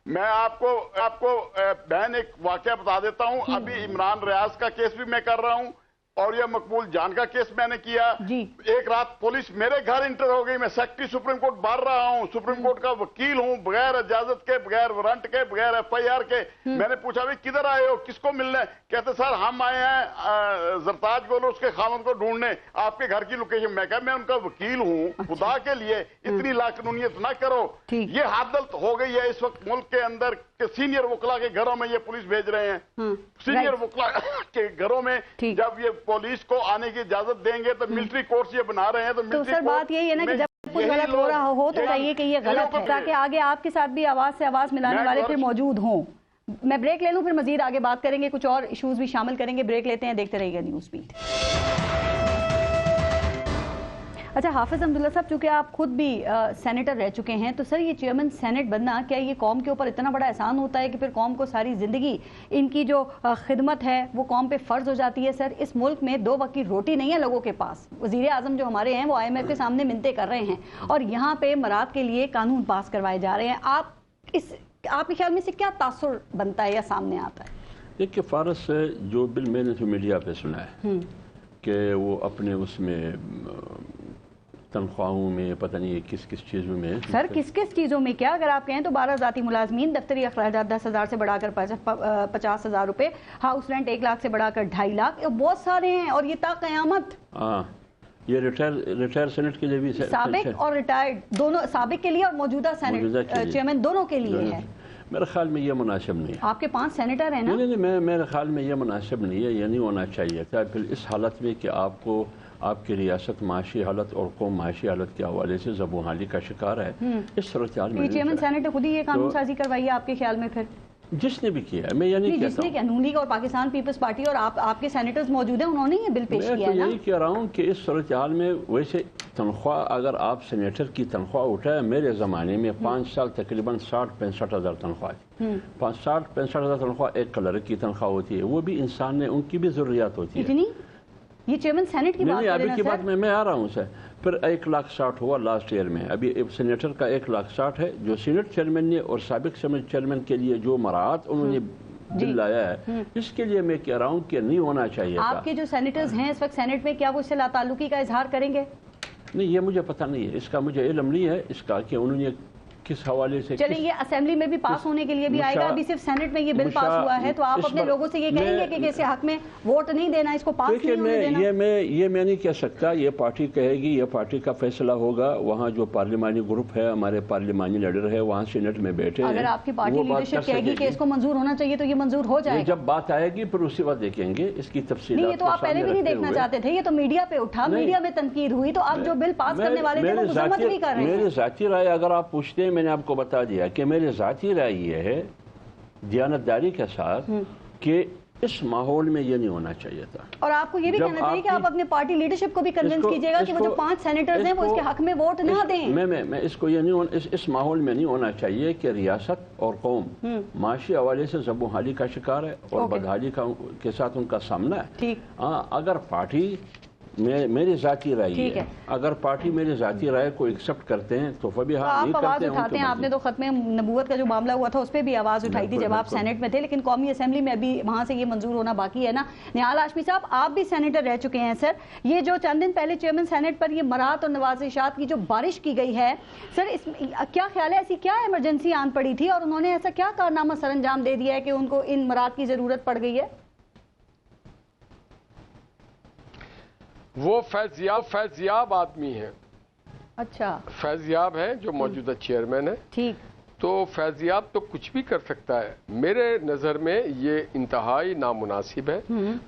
میں آپ کو بہن ایک واقعہ بتا دیتا ہوں۔ ابھی عمران ریاض کا کیس بھی میں کر رہا ہوں اور یہ مقبول جان کا کیس میں نے کیا۔ ایک رات پولیس میرے گھر انٹر ہو گئی، میں سیکرٹری سپریم کورٹ بار رہا ہوں، سپریم کورٹ کا وکیل ہوں، بغیر اجازت کے، بغیر وارنٹ کے، بغیر ایف آئی آر کے۔ میں نے پوچھا بھائی کدھر آئے ہو، کس کو ملنے؟ کہتے سر ہم آئے ہیں زرتاج گولو اس کے خاوند کو ڈھونڈنے، آپ کے گھر کی لوکیشن۔ میں کہا میں ان کا وکیل ہوں، خدا کے لیے اتنی لاقانونیت نہ کرو۔ یہ حادثت ہو گئی ہے اس وقت ملک کے اندر، کہ سینئر وکلا کے گھروں میں یہ پولیس بھیج رہے ہیں. سینئر وکلا کے گھروں میں جب یہ پولیس کو آنے کی اجازت دیں گے تو ملٹری کورٹس یہ بنا رہے ہیں. تو سر بات یہی ہے نا کہ جب کچھ غلط ہو رہا ہو تو چاہیے کہ یہ غلط ہے تاکہ آگے آپ کے ساتھ بھی آواز سے آواز ملانے والے پھر موجود ہوں. میں بریک لے لوں پھر مزید آگے بات کریں گے, کچھ اور ایشوز بھی شامل کریں گے. بریک لیتے ہیں, دیکھتے رہیے گا نیوز بیٹ. اچھا حافظ عبداللہ صاحب, چونکہ آپ خود بھی سینیٹر رہ چکے ہیں, تو سر یہ چیئرمین سینٹ بننا کیا یہ قوم کے اوپر اتنا بڑا احسان ہوتا ہے کہ پھر قوم کو ساری زندگی ان کی جو خدمت ہے وہ قوم پہ فرض ہو جاتی ہے؟ سر اس ملک میں 2 وقت کی روٹی نہیں ہے لوگوں کے پاس. وزیر اعظم جو ہمارے ہیں وہ IMF کے سامنے منتیں کر رہے ہیں اور یہاں پہ مراد کے لیے قانون پاس کروائے جا رہے ہیں. آپ کے خیال میں سے کیا تاثر بنتا ہے یا سامنے آتا ہے؟ دیکھیے فارس, جو بل میں نے تو میڈیا پہ سنا ہے کہ وہ اپنے اس میں تنخواہوں میں پتہ نہیں کس کس چیزوں میں. سر کس کس چیزوں میں کیا؟ اگر آپ کہیں تو 12 ذاتی ملازمین, دفتری اخراجات 10,000 سے بڑھا کر 50,000 روپے, ہاؤس رینٹ 1 لاکھ سے بڑھا کر 2.5 لاکھ, بہت سارے ہیں اور یہ تا قیامت. ہاں, یہ ریٹائر سینٹ کے لیے بھی سابق اور ریٹائرڈ دونوں, سابق کے لیے اور موجودہ سینٹ چیئرمین دونوں کے لیے ہے. میرے خیال میں یہ مناسب نہیں ہے. آپ کے 5 سینیٹر ہیں نا؟ نہیں, میرے خیال میں یہ مناسب نہیں ہے, یہ نہیں ہونا چاہیے تھا. پھر اس حالت میں کہ آپ کو آپ کی ریاست معاشی حالت اور قوم معاشی حالت کے حوالے سے زبونحالی کا شکار ہے. اس صورتحال میں چیئرمین سینٹ نے خود ہی یہ قانون سازی کروائی ہے آپ کے خیال میں؟ پھر جس نے بھی کیا ہے, میں یہ نہیں کہتا ہوں. جس نے کیا, نون لیگ اور پاکستان پیپلز پارٹی اور آپ کے سینیٹرز موجود ہیں, انہوں نے یہ بل پیش کیا ہے. میں تو یہی کہہ رہا ہوں کہ اس صورتحال میں ویسے تنخواہ, اگر آپ سینیٹر کی تنخواہ اٹھائے, میرے زمانے میں 5 سال تقریباً 60-65 ہزار تنخواہ تھی. 60-65 ہزار تنخواہ ایک کلرک کی تنخواہ ہوتی ہے. وہ بھی انسان نے ان کی بھی ضروریات ہوتی ہے. یہ چیئرمین سینٹ کی بات ابھی کی بات میں آ رہا ہوں سر. پھر 1,60,000 ہوا لاسٹ ایئر میں. ابھی سینیٹر کا 1,60,000 ہے. جو سینٹ چیئرمین نے اور سابق سینٹ چیئرمین کے لیے جو مراعات انہوں نے بل لایا ہے, اس کے لیے میں کہہ رہا ہوں کہ نہیں ہونا چاہیے تھا. آپ کے جو سینیٹرز ہیں اس وقت سینٹ میں, کیا وہ اس سے لا تعلقی کا اظہار کریں گے؟ نہیں, یہ مجھے پتہ نہیں ہے, اس کا مجھے علم نہیں ہے اس کا کہ انہوں نے کس حوالے سے. چلیں یہ اسمبلی میں بھی پاس ہونے کے لیے بھی آئے گا, ابھی صرف سینٹ میں یہ بل پاس ہوا ہے, تو آپ اپنے لوگوں سے یہ کہیں گے کہ اس حق میں ووٹ نہیں دینا, اس کو پاس نہیں ہونے دینا؟ یہ میں نہیں کہہ سکتا, یہ پارٹی کہے گی, یہ پارٹی کا فیصلہ ہوگا. وہاں جو پارلیمانی گروپ ہے, ہمارے پارلیمانی لیڈر ہے, وہاں سینٹ میں بیٹھے ہیں. اگر آپ کی پارٹی لیڈرشپ کہے گی کہ اس کو منظور ہونا چاہیے تو یہ منظور ہو جائے گا. جب بات آئے گی پھر اسی وقت دیکھیں گے اس کی تفصیلات. نہیں, یہ تو آپ پہلے بھی نہیں دیکھنا چاہتے تھے, یہ تو میڈیا پہ اٹھا, میڈیا میں تنقید ہوئی, تو آپ جو بل پاس کرنے والے تھے وہ مذمت بھی کر رہے ہیں. میری ذاتی رائے اگر آپ پوچھتے ہیں, میں نے آپ کو بتا دیا کہ میری ذاتی رائے یہ ہے دیانتداری کے ساتھ کہ اس ماحول میں یہ نہیں ہونا چاہیے تھا. اور آپ کو یہ بھی کہنا چاہیے کہ آپ اپنے پارٹی لیڈرشپ کو بھی کنونس کیجئے گا کہ وہ جو 5 سینیٹرز ہیں وہ اس کے حق میں ووٹ نہ دیں. میں اس کو یہ نہیں, اس ماحول میں نہیں ہونا چاہیے کہ ریاست اور قوم معاشی حوالے سے زبونحالی کا شکار ہے اور بدحالی کے ساتھ ان کا سامنا ہے. اگر پارٹی میری ذاتی رائے ہے, اگر پارٹی میری ذاتی رائے کو ایکسپٹ کرتے ہیں تو بھی آپ آواز اٹھاتے ہیں. آپ نے تو ختم نبوت کا جو معاملہ ہوا تھا اس پہ بھی آواز اٹھائی تھی جب آپ سینٹ میں تھے, لیکن قومی اسمبلی میں ابھی وہاں سے یہ منظور ہونا باقی ہے نا. نہال ہاشمی صاحب, آپ بھی سینیٹر رہ چکے ہیں سر. یہ جو چند دن پہلے چیئرمین سینٹ پر یہ مرات اور نوازشات کی جو بارش کی گئی ہے سر, اس کیا خیال ہے, ایسی کیا ایمرجنسی آن پڑی تھی اور انہوں نے ایسا کیا کارنامہ سر انجام دے دیا ہے کہ ان کو ان مرات کی ضرورت پڑ گئی ہے؟ وہ فیضیاب آدمی ہیں. اچھا, فیضیاب ہے جو موجودہ چیئرمین ہے. ٹھیک, تو فیضیاب تو کچھ بھی کر سکتا ہے. میرے نظر میں یہ انتہائی نامناسب ہے.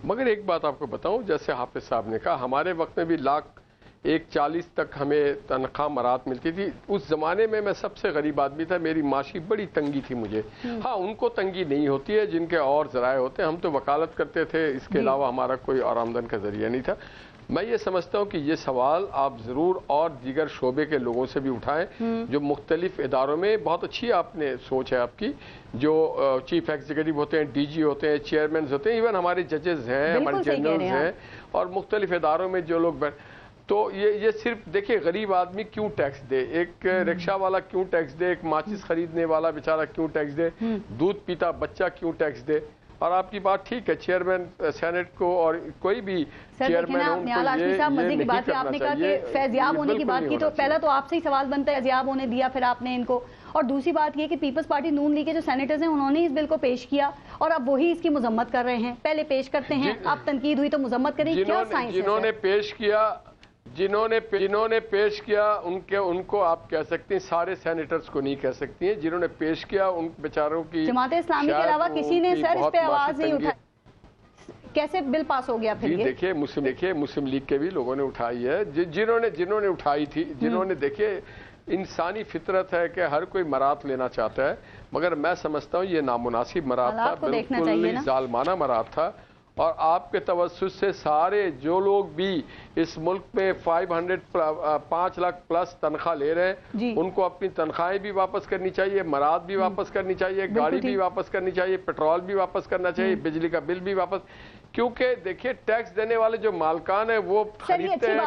مگر ایک بات آپ کو بتاؤں, جیسے حافظ صاحب نے کہا, ہمارے وقت میں بھی 1,40,000 تک ہمیں تنخواہ مرات ملتی تھی. اس زمانے میں میں سب سے غریب آدمی تھا, میری معاشی بڑی تنگی تھی مجھے. ہاں, ان کو تنگی نہیں ہوتی ہے جن کے اور ذرائع ہوتے ہیں. ہم تو وکالت کرتے تھے, اس کے علاوہ ہمارا کوئی اور آمدن کا ذریعہ نہیں تھا. میں یہ سمجھتا ہوں کہ یہ سوال آپ ضرور اور دیگر شعبے کے لوگوں سے بھی اٹھائیں جو مختلف اداروں میں. بہت اچھی آپ نے سوچ ہے آپ کی, جو چیف ایگزیکٹو ہوتے ہیں, ڈی جی ہوتے ہیں, چیئرمینز ہوتے ہیں, ایون ہمارے ججز ہیں, ہمارے جنرلز ہیں, اور مختلف اداروں میں جو لوگ تو یہ صرف دیکھیں, غریب آدمی کیوں ٹیکس دے, ایک رکشہ والا کیوں ٹیکس دے, ایک ماچس خریدنے والا بیچارہ کیوں ٹیکس دے, دودھ پیتا بچہ کیوں ٹیکس دے. اور آپ کی بات ٹھیک ہے, چیئرمین سینٹ کو اور کوئی بھی چیئرمین ہو, نہال ہاشمی صاحب مزے کی بات ہے, آپ نے کہا کہ فیضیاب ہونے کی بات کی, تو پہلا تو آپ سے ہی سوال بنتا ہے فیضیاب ہونے دیا پھر آپ نے ان کو. اور دوسری بات یہ کہ پیپلز پارٹی نون لیگ کے جو سینیٹرز ہیں انہوں نے اس بل کو پیش کیا اور اب وہی اس کی مذمت کر رہے ہیں. پہلے پیش کرتے ہیں, اب تنقید ہوئی تو مذمت کریں, کیا سائنس ہے؟ جنہوں نے پیش کیا, جنہوں نے پیش کیا ان کو آپ کہہ سکتے ہیں، سارے سینیٹرز کو نہیں کہہ سکتی ہیں، جنہوں نے پیش کیا ان بیچاروں کی جماعت اسلامی کے علاوہ کسی نے سر اس پہ آواز نہیں اٹھائی، کیسے بل پاس ہو گیا پھر؟ دیکھیے مسلم لیگ کے بھی لوگوں نے اٹھائی ہے، جنہوں نے اٹھائی تھی، جنہوں نے دیکھیے انسانی فطرت ہے کہ ہر کوئی مرات لینا چاہتا ہے، مگر میں سمجھتا ہوں یہ نامناسب مرات تھا، بالکل ظالمانہ مرات تھا، اور آپ کے توسط سے سارے جو لوگ بھی اس ملک میں 5 لاکھ پلس تنخواہ لے رہے ہیں ان کو اپنی تنخواہیں بھی واپس کرنی چاہیے، مراد بھی واپس کرنی چاہیے، گاڑی بھی واپس کرنی چاہیے، پیٹرول بھی واپس کرنا چاہیے، بجلی کا بل بھی واپس، کیونکہ دیکھیے ٹیکس دینے والے جو مالکان ہیں وہ خریدتے ہیں،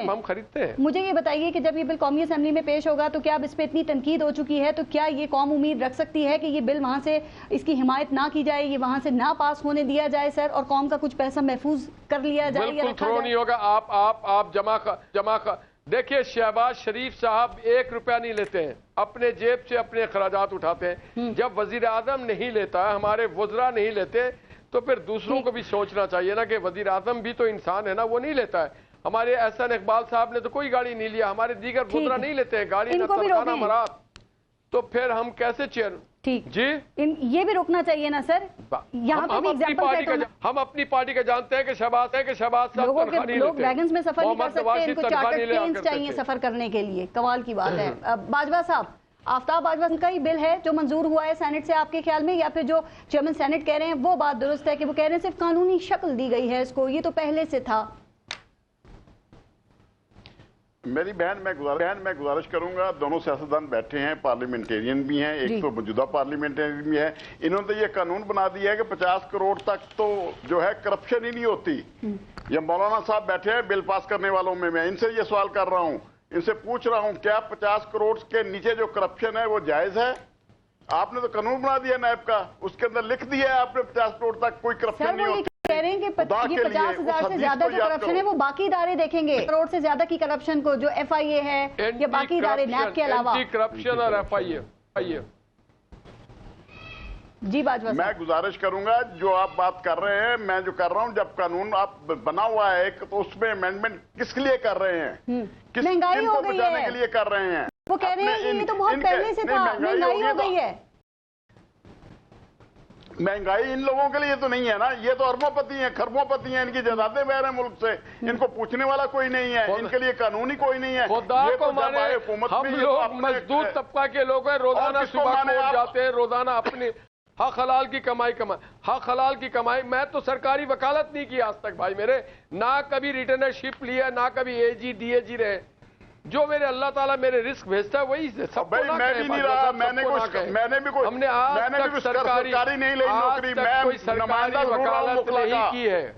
ہم خریدتے ہیں۔ مجھے یہ بتائیے کہ جب یہ بل قومی اسمبلی میں پیش ہوگا تو کیا اب اس پہ اتنی تنقید ہو چکی ہے تو کیا یہ قوم امید رکھ سکتی ہے کہ یہ بل وہاں سے اس کی حمایت نہ کی جائے، یہ وہاں سے نہ پاس ہونے دیا جائے سر، اور قوم کا کچھ پیسہ محفوظ کر لیا جائے؟ بالکل تھرو نہیں ہوگا، آپ جمع دیکھیے شہباز شریف صاحب 1 روپیہ نہیں لیتے ہیں، اپنے جیب سے اپنے اخراجات اٹھاتے ہیں، جب وزیر اعظم نہیں لیتا، ہمارے وزراء نہیں لیتے، تو پھر دوسروں کو بھی سوچنا چاہیے نا کہ وزیر اعظم بھی تو انسان ہے نا، وہ نہیں لیتا ہے۔ ہمارے احسن اقبال صاحب نے تو کوئی گاڑی نہیں لیا، ہمارے دیگر وزراء نہیں لیتے ہیں گاڑی، نہ تنخواہ مراد، تو پھر ہم کیسے چیئر؟ ٹھیک جی یہ بھی روکنا چاہیے نا سر، یہاں پہ بھی ایگزامپل ہم اپنی پارٹی کا جانتے ہیں کہ شہباز صاحب تنخواہ نہیں لیتے، لوگ ویگنز میں سفر نہیں کر سکتے، ان کو چارٹرڈ پلینز چاہیے سفر کرنے کے لیے، کمال کی بات ہے۔ باجوہ صاحب، آفتاب باجوہ کا ہی بل ہے جو منظور ہوا ہے سینٹ سے آپ کے خیال میں، یا پھر جو چیئرمین سینٹ کہہ رہے ہیں وہ بات درست ہے کہ وہ کہہ رہے ہیں صرف قانونی شکل دی گئی ہے اس کو، یہ تو پہلے سے تھا؟ میری بہن میں گزارش کروں گا، دونوں سیاستدان بیٹھے ہیں، پارلیمنٹیرین بھی ہیں، ایک تو موجودہ پارلیمنٹیرین بھی ہے، انہوں نے یہ قانون بنا دیا ہے کہ 50 کروڑ تک تو جو ہے کرپشن ہی نہیں ہوتی۔ یہ مولانا صاحب بیٹھے ہیں بل پاس کرنے والوں میں ان سے یہ سوال کر رہا ہوں، ان سے پوچھ رہا ہوں کیا 50 کروڑ کے نیچے جو کرپشن ہے وہ جائز ہے؟ آپ نے تو قانون بنا دیا نیب کا، اس کے اندر لکھ دیا ہے آپ نے 50 کروڑ تک کوئی کرپشن نہیں ہوتی۔ کہہ رہے ہیں کہ یہ 50,000 سے زیادہ جو کرپشن ہے وہ باقی ادارے دیکھیں گے، کروڑ سے زیادہ کی کرپشن کو جو ایف آئی اے ہے یا باقی ادارے نیب کے علاوہ۔ کرپشن اور ایف آئی اے، جی باجوہ میں گزارش کروں گا جو آپ بات کر رہے ہیں، میں جو کر رہا ہوں، جب قانون آپ بنا ہوا ہے تو اس میں امینڈمنٹ کس لیے کر رہے ہیں؟ مہنگائی ہو گئی بچانے کے لیے کر رہے ہیں؟ وہ کہہ رہے ہیں یہ تو بہت پہلے سے تھا، مہنگائی ہو گئی ہے۔ مہنگائی ان لوگوں کے لیے تو نہیں ہے نا، یہ تو اربوں پتی ہیں، خربوں پتی ہیں، ان کی جائیدادیں بہ رہے ہیں ملک سے، ان کو پوچھنے والا کوئی نہیں ہے، ان کے لیے قانون ہی کوئی نہیں ہے۔ خدا کو مانے، ہم لوگ مزدور طبقہ کے لوگ ہیں، روزانہ صبح کورٹ جاتے ہیں، روزانہ اپنی حق حلال کی کمائی، میں تو سرکاری وکالت نہیں کی آج تک بھائی میرے، نہ کبھی ریٹرنرشپ لیا، نہ کبھی اے جی ڈی اے جی رہے، جو میرے اللہ تعالیٰ میرے رزق بھیجتا ہے وہی سب کو نہ میں بھی نہیں رہا، میں نے بھی سرکاری نہیں لی نوکری، میں نمائندہ وکالت نہیں کی ہے،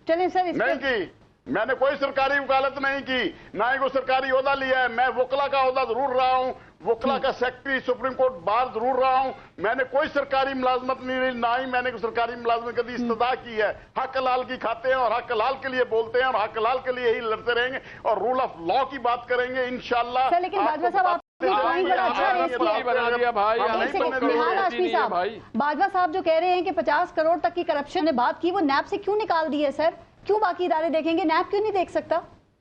چلیں سر نہیں کی، میں نے کوئی سرکاری وکالت نہیں کی، نہ ہی کوئی سرکاری عہدہ لیا ہے، میں وکلا کا عہدہ ضرور رہا ہوں، وکلا کا سیکرٹری سپریم کورٹ بار ضرور رہا ہوں، میں نے کوئی سرکاری ملازمت نہیں لی، نہ ہی میں نے کوئی سرکاری ملازمت کبھی استدعا کی ہے۔ حق حلال کی کھاتے ہیں اور حق حلال کے لیے بولتے ہیں اور حق حلال کے لیے ہی لڑتے رہیں گے اور رول آف لا کی بات کریں گے انشاءاللہ۔ لیکن باجوہ صاحب باجوہ صاحب جو کہہ رہے ہیں کہ 50 کروڑ تک کی کرپشن نے بات کی، وہ نیب سے کیوں نکال دی ہے سر؟ کیوں باقی ادارے دیکھیں گے، نیب کیوں نہیں دیکھ سکتا؟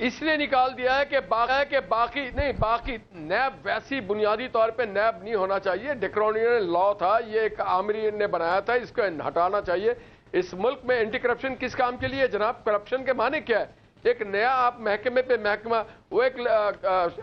اس لیے نکال دیا ہے کہ باقی نیب ویسی بنیادی طور پہ نیب نہیں ہونا چاہیے، ڈکرونین لا تھا، یہ ایک آمرین نے بنایا تھا، اس کو ہٹانا چاہیے۔ اس ملک میں اینٹی کرپشن کس کام کے لیے جناب؟ کرپشن کے معنی کیا ہے؟ ایک نیا آپ محکمے پہ محکمہ، وہ ایک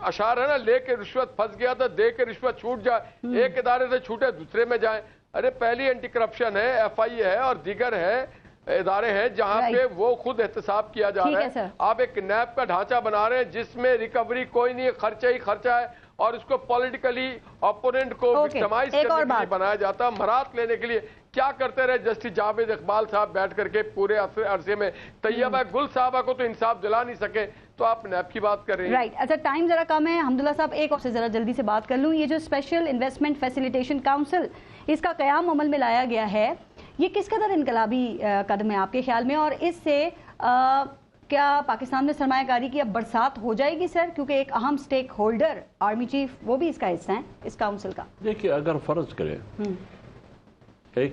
اشعار ہے نا، لے کے رشوت پھنس گیا تھا، دے کے رشوت چھوٹ جائے، ایک ادارے سے چھوٹے دوسرے میں جائیں۔ ارے پہلی اینٹی کرپشن ہے، ایف آئی اے ہے اور دیگر ہے ادارے ہیں جہاں پہ وہ خود احتساب کیا جا رہا ہے۔ آپ ایک نیب کا ڈھانچہ بنا رہے ہیں جس میں ریکوری کوئی نہیں، خرچہ ہی خرچہ ہے، اور اس کو پولیٹیکلی اپوننٹ کو وکٹمائز کرنے کے لیے بنایا جاتا ہے، مرات لینے کے لیے۔ کیا کرتے رہے جسٹس جاوید اقبال صاحب بیٹھ کر کے پورے عرصے میں؟ طیبہ گل صاحبہ کو تو انصاف دلا نہیں سکے، تو آپ نیب کی بات کر رہے ہیں۔ رائٹ، اچھا ٹائم ذرا کم ہے، حمداللہ صاحب ایک اور سے ذرا جلدی سے بات کر لوں۔ یہ جو اسپیشل انویسٹمنٹ فیسیلیٹیشن کاؤنسل، اس کا قیام عمل میں لایا گیا ہے، یہ کس قدر انقلابی قدم ہے آپ کے خیال میں، اور اس سے کیا پاکستان میں سرمایہ کاری کی اب برسات ہو جائے گی سر؟ کیونکہ ایک اہم سٹیک ہولڈر آرمی چیف وہ بھی اس کا حصہ ہیں اس کاؤنسل کا۔ دیکھیے اگر فرض کرے ایک